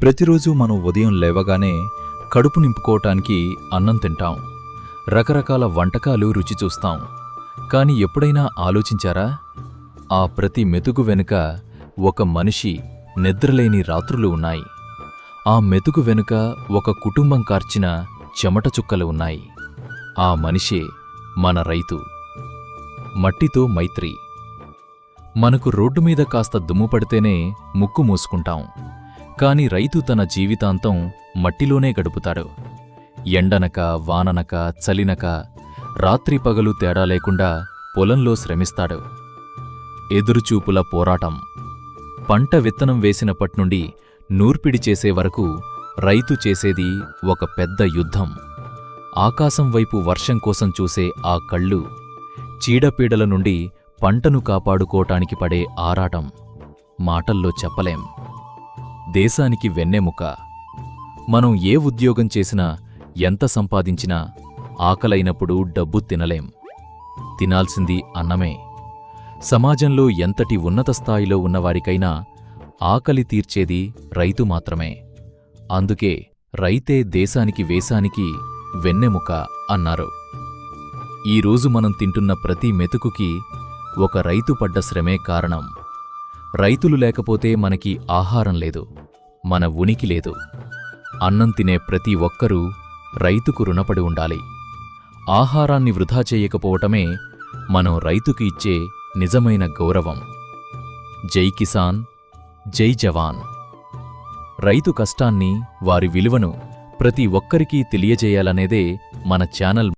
ప్రతిరోజు మనం ఉదయం లేవగానే కడుపు నింపుకోవటానికి అన్నం తింటాం. రకరకాల వంటకాలు రుచి చూస్తాం. కాని ఎప్పుడైనా ఆలోచించారా? ఆ ప్రతి మెతుకు వెనుక ఒక మనిషి నిద్రలేని రాత్రులు ఉన్నాయి. ఆ మెతుకు వెనుక ఒక కుటుంబం కార్చిన చెమట చుక్కలు ఉన్నాయి. ఆ మనిషే మన రైతు. మట్టితో మైత్రి. మనకు రోడ్డు మీద కాస్త దుమ్ము పడితేనే ముక్కు మూసుకుంటాం. కాని రైతు తన జీవితాంతం మట్టిలోనే గడుపుతాడు. ఎండనక, వాననక, చలినక, రాత్రి పగలు తేడా లేకుండా పొలంలో శ్రమిస్తాడు. ఎదురుచూపుల పోరాటం. పంట విత్తనం వేసినప్పట్నుండి నూర్పిడి చేసే వరకు రైతు చేసేది ఒక పెద్ద యుద్ధం. ఆకాశం వైపు వర్షం కోసం చూసే ఆ కళ్ళు, చీడపీడల నుండి పంటను కాపాడుకోటానికి పడే ఆరాటం మాటల్లో చెప్పలేం. దేశానికి వెన్నెముక. మనం ఏ ఉద్యోగం చేసినా, ఎంత సంపాదించినా ఆకలైనప్పుడు డబ్బు తినలేం. తినాల్సింది అన్నమే. సమాజంలో ఎంతటి ఉన్నత స్థాయిలో ఉన్నవారికైనా ఆకలి తీర్చేది రైతు మాత్రమే. అందుకే రైతే దేశానికి వేశానికి వెన్నెముక అన్నారు. ఈరోజు మనం తింటున్న ప్రతి మెతుకుకి ఒక రైతు పడ్డ శ్రమే కారణం. రైతులు లేకపోతే మనకి ఆహారం లేదు, మన ఉనికి లేదు. అన్నం తినే ప్రతి ఒక్కరూ రైతుకు రుణపడి ఉండాలి. ఆహారాన్ని వృధా చేయకపోవటమే మనం రైతుకి ఇచ్చే నిజమైన గౌరవం. జై కిసాన్, జై జవాన్. రైతు కష్టాన్ని, వారి విలువను ప్రతి ఒక్కరికీ తెలియజేయాలనేదే మన ఛానల్